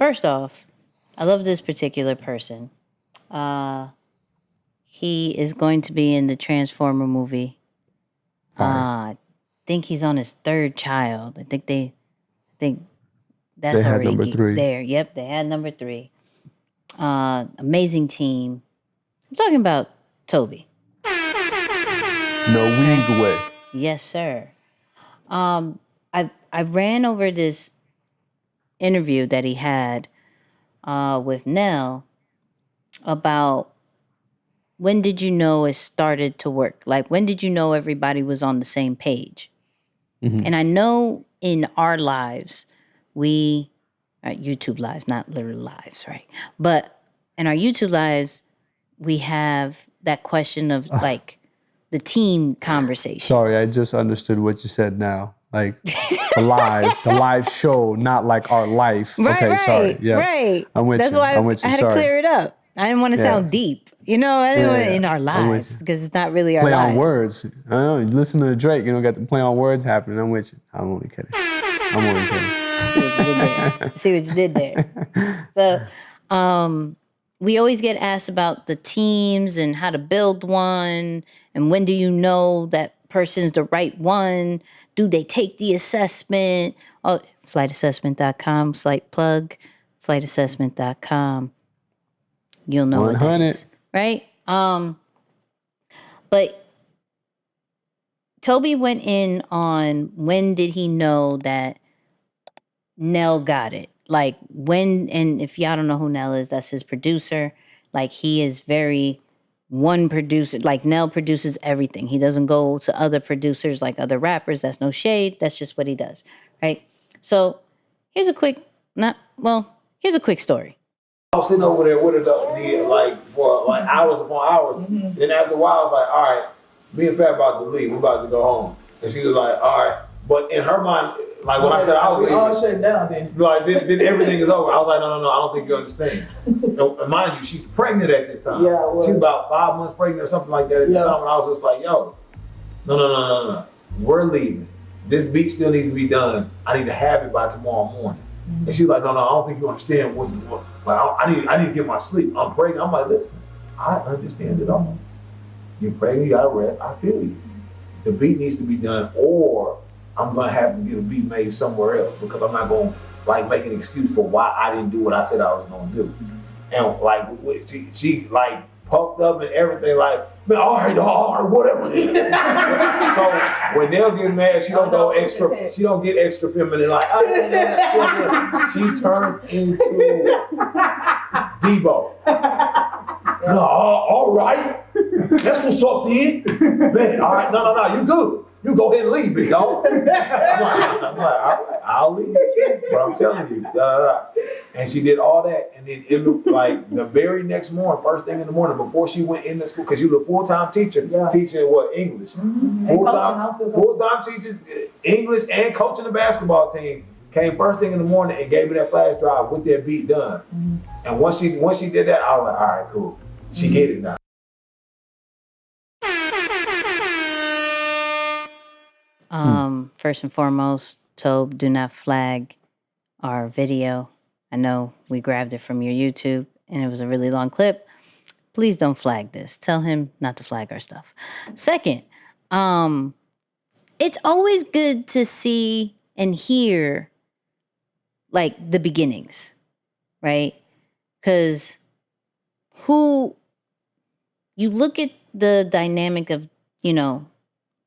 first off, I love this particular person. He is going to be in the Transformer movie. I think he's on his third child. I think that's They had already number 3. there. Yep, they had number 3. Amazing team. I'm talking about Tobe. Nwigwe. Yes, sir. I ran over this interview that he had with Nell about when did you know it started to work? Like, when did you know everybody was on the same page? Mm-hmm. And I know in our lives, YouTube lives, not literal lives, right? But in our YouTube lives, we have that question of like the team conversation. Sorry, I just understood what you said now. Like the live show, not like our life. Right, okay, sorry. Yeah. Right. I'm with That's you. why I'm with you. I had to clear it up. I didn't want to sound deep. You know, I didn't want in our lives because it's not really our play lives. On words. I know. You listen to Drake, got the play on words happening. I'm with you. I'm only kidding. See what you did there. So, we always get asked about the teams and how to build one, and when do you know that person's the right one? Do they take the assessment? Oh, flightassessment.com, slight plug, flightassessment.com. You'll know 100. What that is, right? But Tobe went in on when did he know that Nell got it? Like when, and if y'all don't know who Nell is, that's his producer. Like he is very one producer. Like Nell produces everything. He doesn't go to other producers like other rappers. That's no shade. That's just what he does, right? So here's a quick story. I was sitting over there with her for hours upon hours. Mm-hmm. Then after a while, I was like, all right, me and Fat about to leave. We're about to go home. And she was like, all right. But in her mind, like when I said I was leaving, all shut down then. Like then everything is over. I was like, no, I don't think you understand. Mind you, she's pregnant at this time. Yeah, she's about 5 months pregnant or something like that at this time. And I was just like, yo, no. We're leaving. This beat still needs to be done. I need to have it by tomorrow morning. Mm-hmm. And she's like, no, I don't think you understand what's going on. Like, I need to get my sleep. I'm pregnant. I'm like, listen, I understand it all. You're pregnant, you gotta rest. I feel you. The beat needs to be done, or I'm gonna have to get a beat made somewhere else because I'm not gonna make an excuse for why I didn't do what I said I was gonna do. Mm-hmm. And she puffed up and everything, like, man, all right, whatever. So when Nell get mad, she don't go extra. She don't get extra feminine. Like, she turns into Debo. No, all right. That's what's up, then. Man, all right, no, you good. You go ahead and leave, big dog. I'm like, all right, I'll leave. But I'm telling you, and she did all that, and then the very next morning, first thing in the morning, before she went into school, because she was a full-time teacher, teaching English. Mm-hmm. Full-time teacher, English, and coaching the basketball team. Came first thing in the morning and gave me that flash drive with that beat done. Mm-hmm. And once she did that, I was like, all right, cool. She get it now. First and foremost, Tobe, do not flag our video. I know we grabbed it from your YouTube and it was a really long clip. Please don't flag this. Tell him not to flag our stuff. Second, it's always good to see and hear the beginnings, right? Because you look at the dynamic of,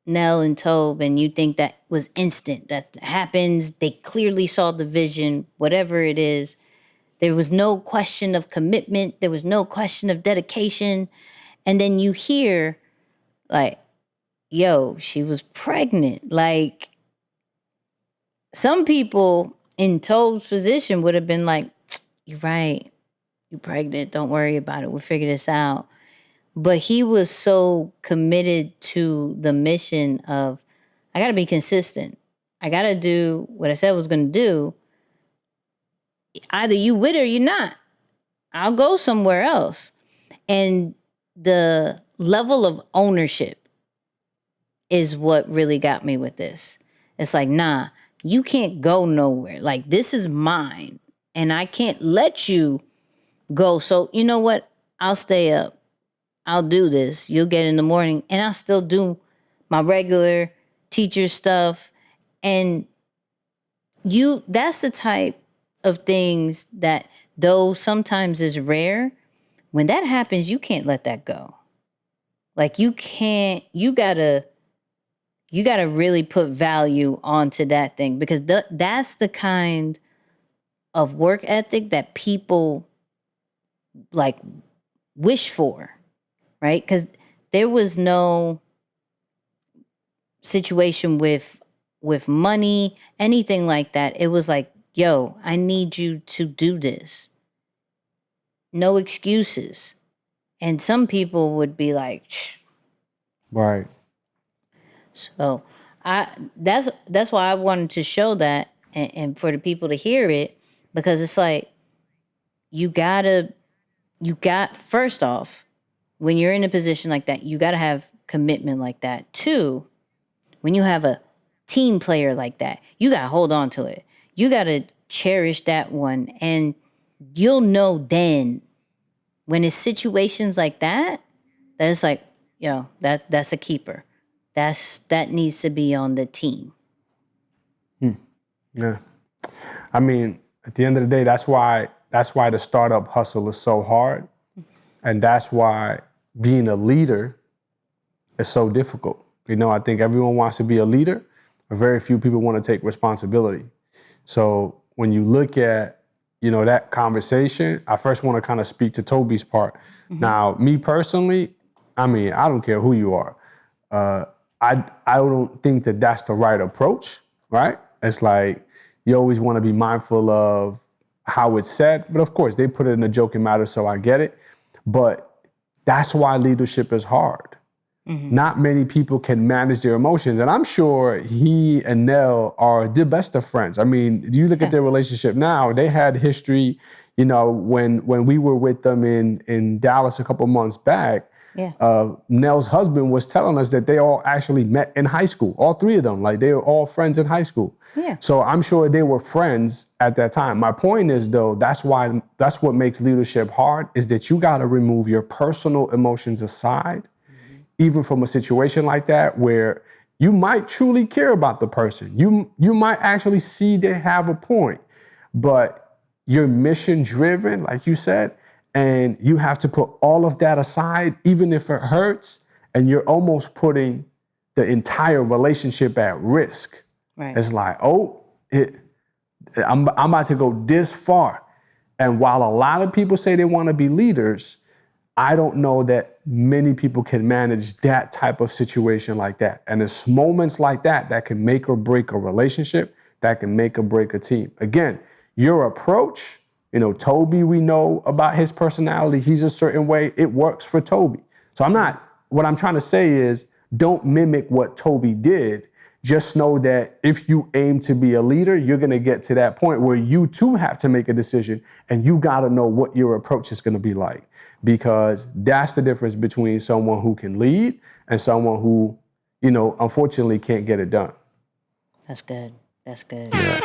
Nell and Tobe, and you think that was instant. That happens. They clearly saw the vision, whatever it is. There was no question of commitment. There was no question of dedication. And then you hear, yo, she was pregnant. Some people in Tobe's position would have been like, you're right. You're pregnant. Don't worry about it. We'll figure this out. But he was so committed to the mission of, I got to be consistent. I got to do what I said I was going to do. Either you with it or you're not. I'll go somewhere else. And the level of ownership is what really got me with this. It's like, nah, you can't go nowhere. This is mine. and I can't let you go. So you know what? I'll stay up. I'll do this. You'll get in the morning, and I'll still do my regular teacher stuff. And that's the type of things that, though sometimes is rare, when that happens, you can't let that go. Like you gotta really put value onto that thing, because that's the kind of work ethic that people like wish for, right? Because there was no situation with money, anything like that. It was like, yo, I need you to do this. No excuses. And some people would be like, shh. Right. So that's why I wanted to show that, and for the people to hear it, because it's like first off, when you're in a position like that, you gotta have commitment like that. Two, when you have a team player like that, you gotta hold on to it. You gotta cherish that one, and you'll know then when it's situations like that it's like, yo, that's a keeper. That needs to be on the team. Yeah. I mean, at the end of the day, that's why the startup hustle is so hard. And that's why being a leader is so difficult. You know, I think everyone wants to be a leader, but very few people want to take responsibility. So when you look at, you know, that conversation, I first want to kind of speak to Tobe's part. Mm-hmm. Now, me personally, I mean, I don't care who you are. I don't think that that's the right approach, right? It's like you always want to be mindful of how it's said, but of course they put it in a joking matter, so I get it. But that's why leadership is hard. Mm-hmm. Not many people can manage their emotions, and I'm sure he and Nell are the best of friends. I mean, you look at their relationship now; they had history. You know, when we were with them in Dallas a couple months back. Yeah. Nell's husband was telling us that they all actually met in high school. All three of them, like they were all friends in high school. Yeah. So I'm sure they were friends at that time. My point is, though, that's what makes leadership hard, is that you got to remove your personal emotions aside, even from a situation like that where you might truly care about the person. You might actually see they have a point, but you're mission driven, like you said. And you have to put all of that aside, even if it hurts, and you're almost putting the entire relationship at risk. Right. It's like, I'm about to go this far. And while a lot of people say they want to be leaders, I don't know that many people can manage that type of situation like that. And it's moments like that that can make or break a relationship, that can make or break a team. Again, your approach. You know, Tobe, we know about his personality. He's a certain way. It works for Tobe. So what I'm trying to say is, don't mimic what Tobe did. Just know that if you aim to be a leader, you're going to get to that point where you too have to make a decision, and you got to know what your approach is going to be like, because that's the difference between someone who can lead and someone who, you know, unfortunately can't get it done. That's good. That's good. Yeah.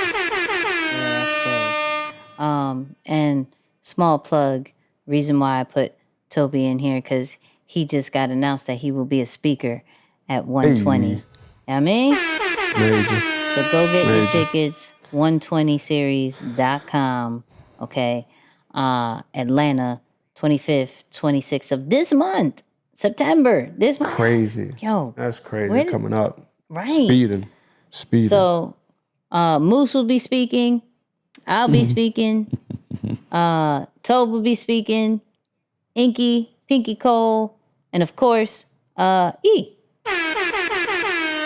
And small plug, reason why I put Tobe in here, because he just got announced that he will be a speaker at 120. Hey. You know what I mean? Amazing. So go get your tickets, 120series.com, okay? Atlanta, 25th, 26th of this month, September. This month. Crazy. Yo. That's crazy. Coming up. Right. Speeding. So Moose will be speaking. I'll be speaking. Tobe will be speaking. Inky, Pinky Cole, and of course, E.